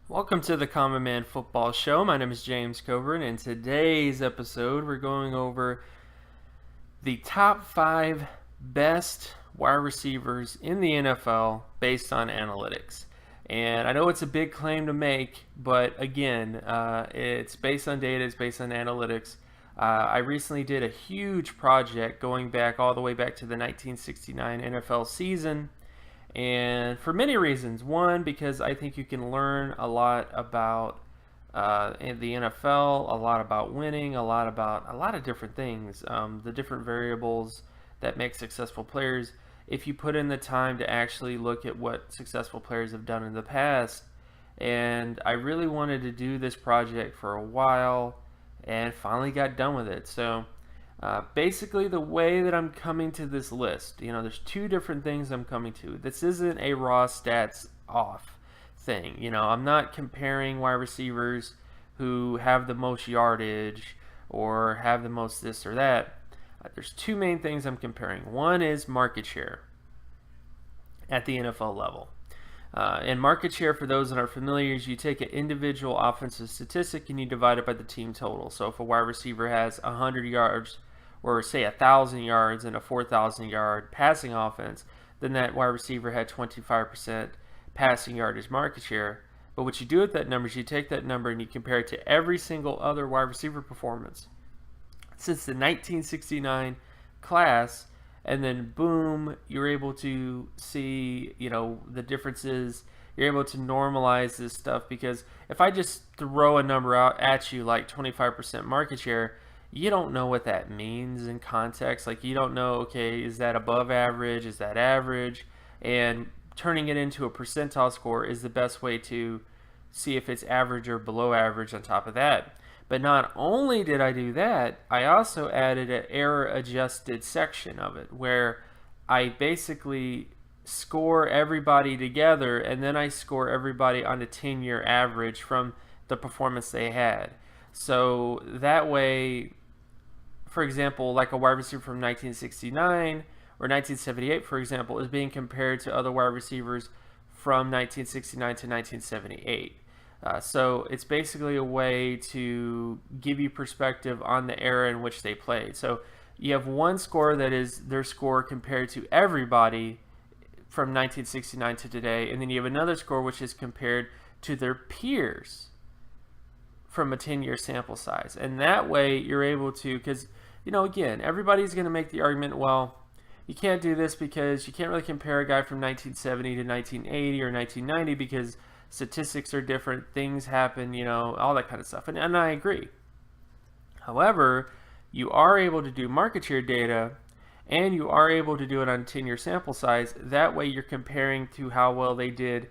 Welcome to the Common Man Football Show. My name is James Coburn, and in today's episode, we're going over the top 5 best wide receivers in the NFL based on analytics. And I know it's a big claim to make, but again, it's based on data, it's based on analytics. I recently did a huge project going back all the way back to the 1969 NFL season. And for many reasons. One, because I think you can learn a lot about the NFL, a lot about winning, a lot of different things, the different variables that make successful players. If you put in the time to actually look at what successful players have done in the past, and I really wanted to do this project for a while, and finally got done with it. So basically, the way that I'm coming to this list, there's two different things I'm coming to. This isn't a raw stats off thing. I'm not comparing wide receivers who have the most yardage or have the most this or that. There's two main things I'm comparing. One is market share at the NFL level. And market share, for those that aren't familiar, is you take an individual offensive statistic and you divide it by the team total. So if a wide receiver has 100 yards or say 1,000 yards in a 4,000 yard passing offense, then that wide receiver had 25% passing yardage market share. But what you do with that number is you take that number and you compare it to every single other wide receiver performance since the 1969 class, and then boom, you're able to see, the differences. You're able to normalize this stuff, because if I just throw a number out at you like 25% market share, you don't know what that means in context. Like, you don't know, okay, is that above average? Is that average? And turning it into a percentile score is the best way to see if it's average or below average on top of that. But not only did I do that, I also added an error-adjusted section of it where I basically score everybody together, and then I score everybody on a 10-year average from the performance they had. So that way, for example, like a wide receiver from 1969 or 1978, for example, is being compared to other wide receivers from 1969 to 1978. So it's basically a way to give you perspective on the era in which they played. So you have one score that is their score compared to everybody from 1969 to today, and then you have another score which is compared to their peers from a 10-year sample size. And that way you're able to, because, again, everybody's going to make the argument, well, you can't do this because you can't really compare a guy from 1970 to 1980 or 1990 because statistics are different, things happen, all that kind of stuff. And I agree. However, you are able to do market share data, and you are able to do it on 10-year sample size. That way you're comparing to how well they did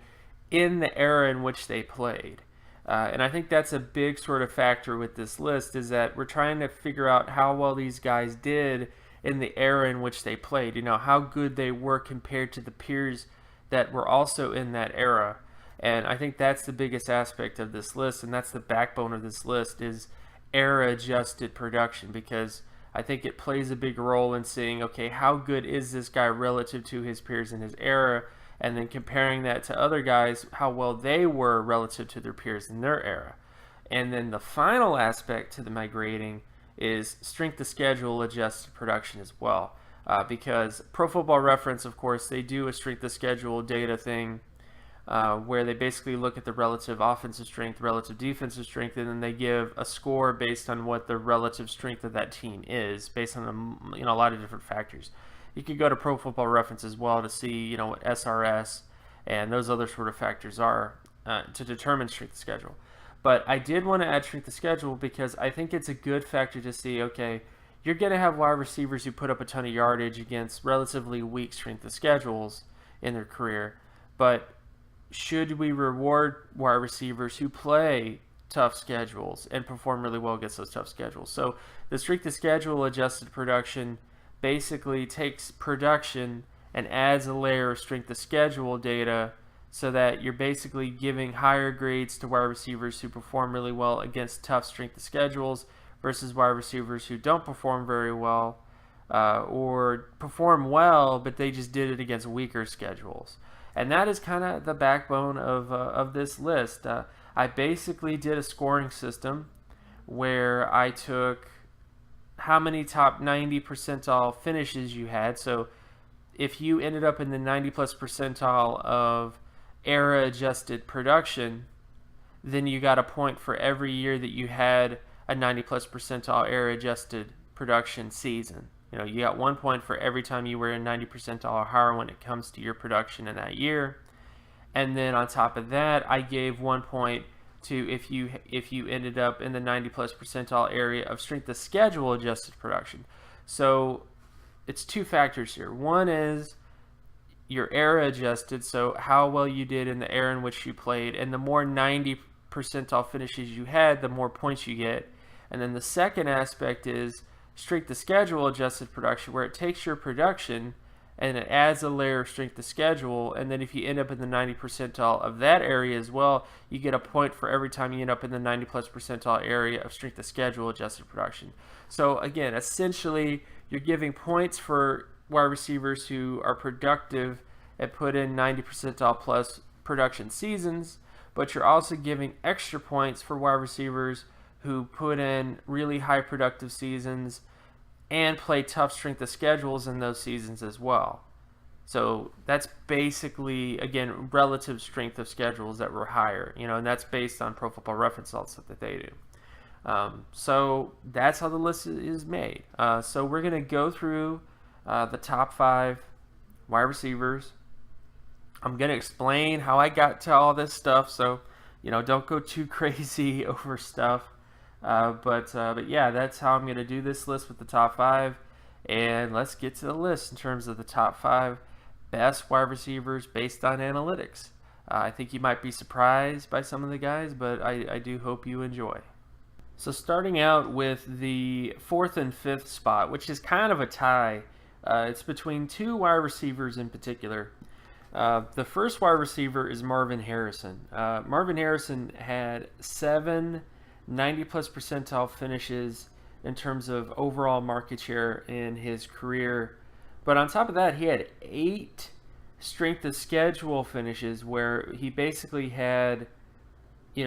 in the era in which they played. And I think that's a big sort of factor with this list, is that we're trying to figure out how well these guys did in the era in which they played, how good they were compared to the peers that were also in that era. And I think that's the biggest aspect of this list, and that's the backbone of this list, is era-adjusted production, because I think it plays a big role in seeing, okay, how good is this guy relative to his peers in his era, and then comparing that to other guys, how well they were relative to their peers in their era. And then the final aspect to my grading is strength of schedule adjusted production as well, because Pro Football Reference, of course, they do a strength of schedule data thing, where they basically look at the relative offensive strength, relative defensive strength, and then they give a score based on what the relative strength of that team is, based on a lot of different factors. You could go to Pro Football Reference as well to see what SRS and those other sort of factors are to determine strength of schedule. But I did want to add strength of schedule because I think it's a good factor to see, okay, you're going to have wide receivers who put up a ton of yardage against relatively weak strength of schedules in their career, but should we reward wide receivers who play tough schedules and perform really well against those tough schedules? So the strength of schedule adjusted production basically takes production and adds a layer of strength of schedule data, so that you're basically giving higher grades to wide receivers who perform really well against tough strength of schedules versus wide receivers who don't perform very well, or perform well, but they just did it against weaker schedules. And that is kind of the backbone of this list. I basically did a scoring system where I took how many top 90 percentile finishes you had. So if you ended up in the 90 plus percentile of era adjusted production, then you got a point for every year that you had a 90 plus percentile era adjusted production season. You got 1 point for every time you were in 90 percentile or higher when it comes to your production in that year. And then on top of that, I gave 1 point to if you ended up in the 90 plus percentile area of strength of schedule adjusted production. So it's two factors here. One is your era adjusted, so how well you did in the era in which you played, and the more 90 percentile finishes you had, the more points you get. And then the second aspect is strength of schedule adjusted production, where it takes your production and it adds a layer of strength of schedule, and then if you end up in the 90 percentile of that area as well, you get a point for every time you end up in the 90 plus percentile area of strength of schedule adjusted production. So again, essentially you're giving points for wide receivers who are productive and put in 90 percentile plus production seasons, but you're also giving extra points for wide receivers who put in really high productive seasons and play tough strength of schedules in those seasons as well. So that's basically, again, relative strength of schedules that were higher, and that's based on Pro Football Reference results that they do. So that's how the list is made. So we're going to go through the top 5 wide receivers. I'm going to explain how I got to all this stuff, so don't go too crazy over stuff. But yeah, that's how I'm going to do this list with the top 5. And let's get to the list in terms of the top 5 best wide receivers based on analytics. I think you might be surprised by some of the guys, but I do hope you enjoy. So starting out with the 4th and 5th spot, which is kind of a tie. It's between 2 wide receivers in particular. The first wide receiver is Marvin Harrison. Marvin Harrison had 7 90 plus percentile finishes in terms of overall market share in his career. But on top of that, he had 8 strength of schedule finishes where he basically had, he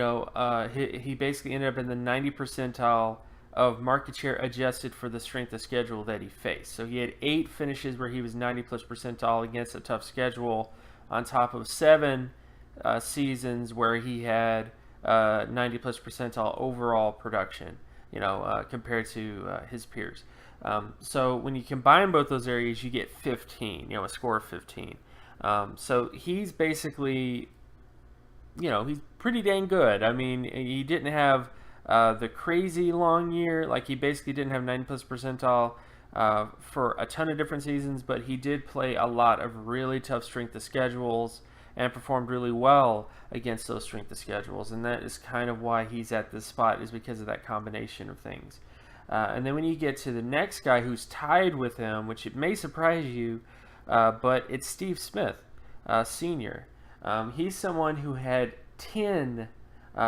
basically ended up in the 90 percentile of market share adjusted for the strength of schedule that he faced. So he had 8 finishes where he was 90 plus percentile against a tough schedule, on top of 7 seasons where he had 90 plus percentile overall production, compared to his peers. So when you combine both those areas, you get 15, a score of 15. So he's basically, he's pretty dang good. I mean, he didn't have the crazy long year, like he basically didn't have 90 plus percentile for a ton of different seasons, but he did play a lot of really tough strength of schedules and performed really well against those strength of schedules, and that is kind of why he's at this spot, is because of that combination of things. And then when you get to the next guy who's tied with him, which it may surprise you, but it's Steve Smith, Sr. He's someone who had 10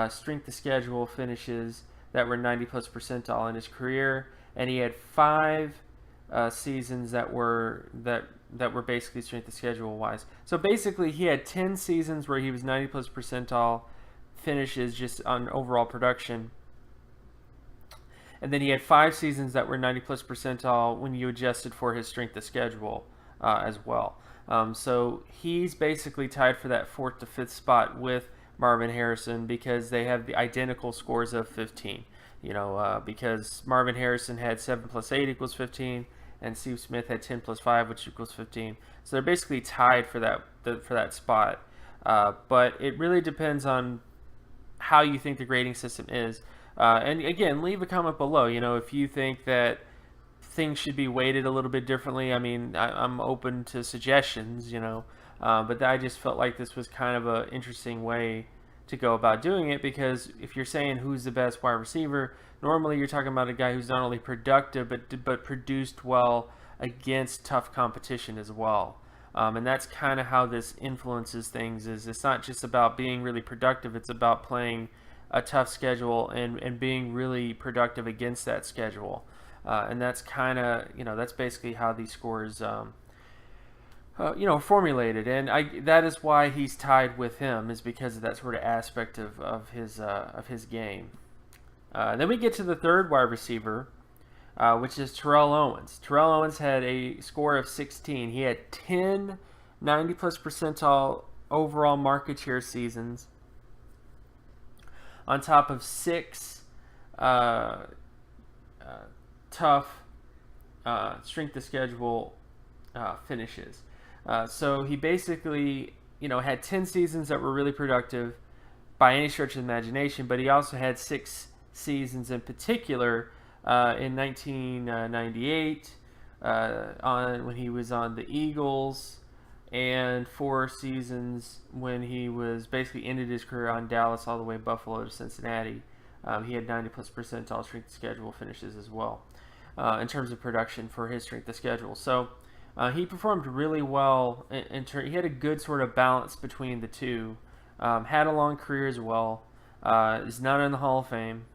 strength of schedule finishes that were 90 plus percentile in his career, and he had 5 seasons that were basically strength of schedule wise. So basically he had 10 seasons where he was 90 plus percentile finishes just on overall production. And then he had 5 seasons that were 90 plus percentile when you adjusted for his strength of schedule as well. So he's basically tied for that 4th to 5th spot with Marvin Harrison because they have the identical scores of 15. Because Marvin Harrison had 7 plus 8 equals 15, and Steve Smith had 10 plus 5, which equals 15. So they're basically tied for that spot. But it really depends on how you think the grading system is. And again, leave a comment below. If you think that things should be weighted a little bit differently. I mean, I'm open to suggestions. But I just felt like this was kind of an interesting way to go about doing it, because if you're saying who's the best wide receiver, normally you're talking about a guy who's not only productive but produced well against tough competition as well. And that's kind of how this influences things. Is it's not just about being really productive, it's about playing a tough schedule and being really productive against that schedule. And that's kind of, that's basically how these scores formulated, and that is why he's tied with him, is because of that sort of aspect of his game. Then we get to the third wide receiver, which is Terrell Owens. Terrell Owens had a score of 16. He had 10 90 plus percentile overall market share seasons, on top of 6 tough strength of schedule finishes. So he basically, had 10 seasons that were really productive by any stretch of the imagination, but he also had 6 seasons in particular in 1998 when he was on the Eagles, and 4 seasons when he was basically ended his career on Dallas all the way Buffalo to Cincinnati. He had 90 plus percentile strength of schedule finishes as well in terms of production for his strength of schedule. So he performed really well. He had a good sort of balance between the two. Had a long career as well. Is not in the Hall of Fame,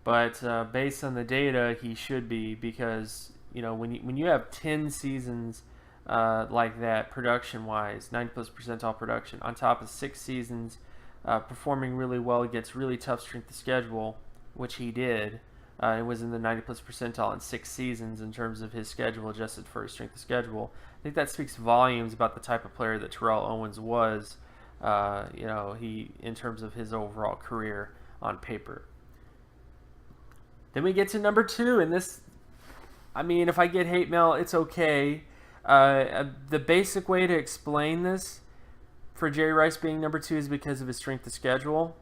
but based on the data, he should be, because when you have 10 seasons like that, production-wise, 90 plus percentile production, on top of 6 seasons performing really well against really tough strength of schedule, which he did. It was in the 90 plus percentile in 6 seasons in terms of his schedule adjusted for his strength of schedule. I think that speaks volumes about the type of player that Terrell Owens was, in terms of his overall career on paper. Then we get to number 2, and this, if I get hate mail, it's okay. The basic way to explain this for Jerry Rice being number 2 is because of his strength of schedule.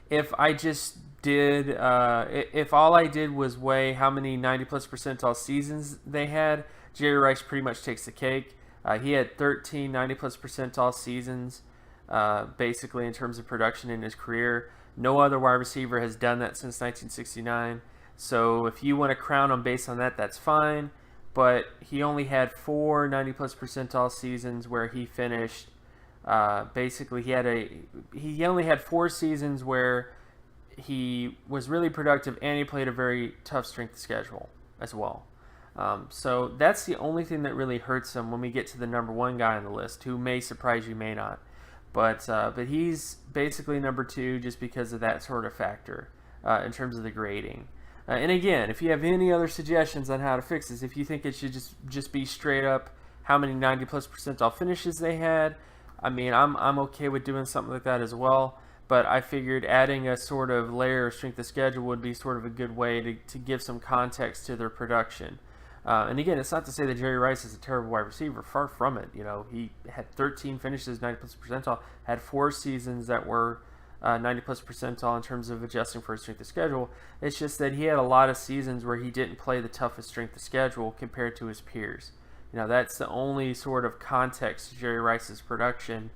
If I just did, if all I did was weigh how many 90 plus percentile seasons they had, Jerry Rice pretty much takes the cake. He had 13 90 plus percentile seasons, basically in terms of production in his career. No other wide receiver has done that since 1969. So if you want to crown him based on that, that's fine. But he only had 4 90 plus percentile seasons where he finished. Basically, he only had 4 seasons where he was really productive, and he played a very tough strength schedule as well. So that's the only thing that really hurts him when we get to the number 1 guy on the list, who may surprise you, may not. But he's basically number 2 just because of that sort of factor in terms of the grading. And again, if you have any other suggestions on how to fix this, if you think it should just be straight up how many 90 plus percentile finishes they had, I'm okay with doing something like that as well. But I figured adding a sort of layer of strength of schedule would be sort of a good way to give some context to their production. And again, it's not to say that Jerry Rice is a terrible wide receiver. Far from it. He had 13 finishes, 90 plus percentile, had 4 seasons that were 90 plus percentile in terms of adjusting for his strength of schedule. It's just that he had a lot of seasons where he didn't play the toughest strength of schedule compared to his peers. That's the only sort of context to Jerry Rice's production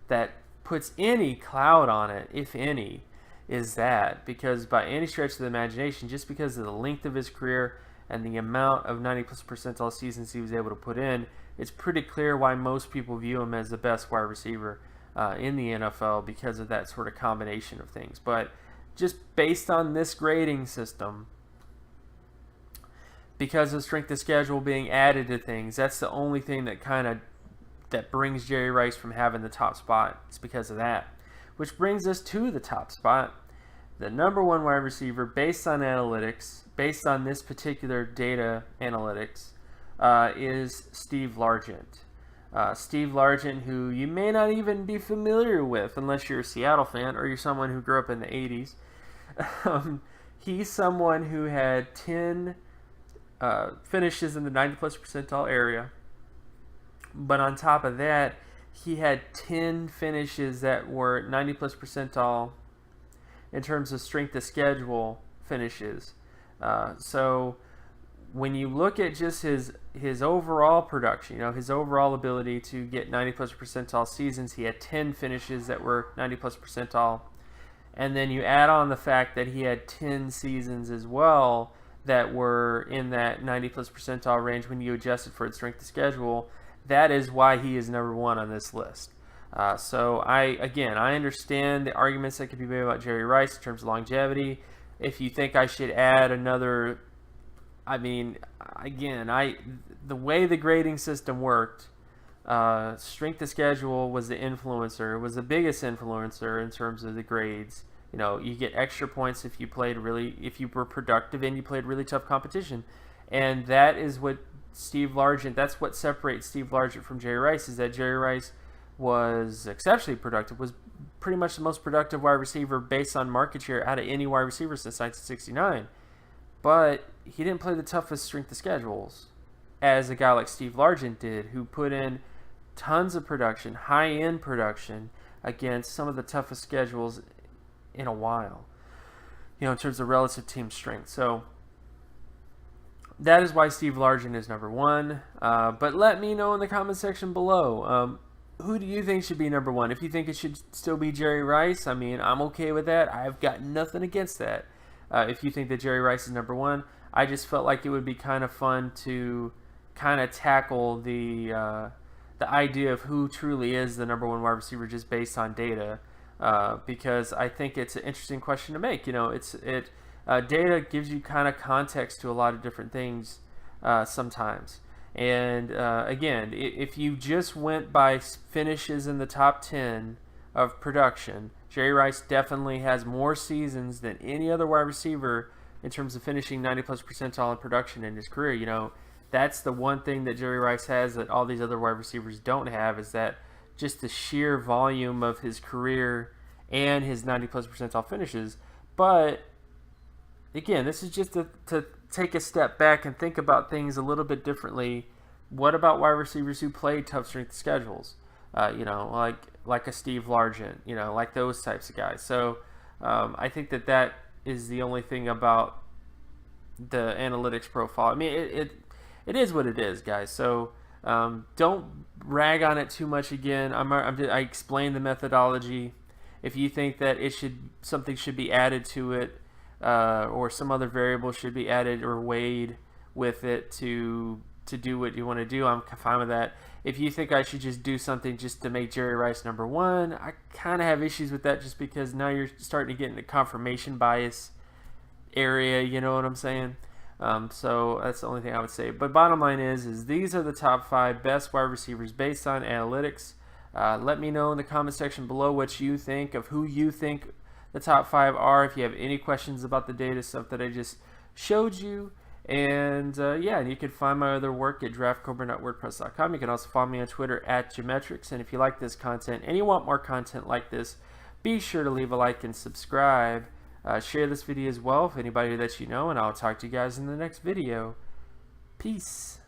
that puts any cloud on it, if any, is that. Because by any stretch of the imagination, just because of the length of his career and the amount of 90 plus percentile seasons he was able to put in, it's pretty clear why most people view him as the best wide receiver in the NFL, because of that sort of combination of things. But just based on this grading system, because of strength of schedule being added to things, that's the only thing that brings Jerry Rice from having the top spot. It's because of that. Which brings us to the top spot. The number 1 wide receiver, based on analytics, based on this particular data analytics, is Steve Largent. Steve Largent, who you may not even be familiar with unless you're a Seattle fan or you're someone who grew up in the 80s. He's someone who had 10 finishes in the 90 plus percentile area. But on top of that, he had 10 finishes that were 90 plus percentile in terms of strength of schedule finishes. So when you look at just his overall production, his overall ability to get 90 plus percentile seasons, he had 10 finishes that were 90 plus percentile. And then you add on the fact that he had 10 seasons as well that were in that 90 plus percentile range when you adjusted for its strength of schedule. That is why he is number 1 on this list. So I understand the arguments that could be made about Jerry Rice in terms of longevity. If you think I should add another, again, the way the grading system worked, strength of schedule was the influencer, was the biggest influencer in terms of the grades. You know, you get extra points if you if you were productive and you played really tough competition, and that is what that's what separates Steve Largent from Jerry Rice, is that Jerry Rice was exceptionally productive, was pretty much the most productive wide receiver based on market share out of any wide receiver since 1969. But he didn't play the toughest strength of schedules as a guy like Steve Largent did, who put in tons of production, high-end production, against some of the toughest schedules in a while, you know, in terms of relative team strength. So that is why Steve Largent is number one. But let me know in the comment section below. Who do you think should be number one? If you think it should still be Jerry Rice, I mean, I'm okay with that. I've got nothing against that. If you think that Jerry Rice is number one, I just felt like it would be kind of fun to kind of tackle the idea of who truly is the number one wide receiver just based on data, because I think it's an interesting question to make. You know, data gives you kind of context to a lot of different things sometimes. And again, if you just went by finishes in the top 10 of production, Jerry Rice definitely has more seasons than any other wide receiver in terms of finishing 90+ percentile in production in his career. You know, that's the one thing that Jerry Rice has that all these other wide receivers don't have, is that just the sheer volume of his career and his 90+ percentile finishes. But again, this is just to take a step back and think about things a little bit differently. What about wide receivers who play tough strength schedules? You know, like a Steve Largent, you know, like those types of guys. So I think that is the only thing about the analytics profile. I mean, it is what it is, guys. So don't rag on it too much. Again, I explained the methodology. If you think that something should be added to it, or some other variable should be added or weighed with it to do what you want to do, I'm fine with that. If you think I should just do something just to make Jerry Rice number one, I kind of have issues with that, just because now you're starting to get into confirmation bias area, you know what I'm saying? So that's the only thing I would say. But bottom line is these are the top 5 best wide receivers based on analytics. Let me know in the comment section below what you think of who you think the top 5 are. If you have any questions about the data stuff that I just showed you. And yeah, and you can find my other work at draftcobra.wordpress.com. You can also follow me on Twitter at Geometrics. And if you like this content and you want more content like this, be sure to leave a like and subscribe. Share this video as well with anybody that you know, and I'll talk to you guys in the next video. Peace.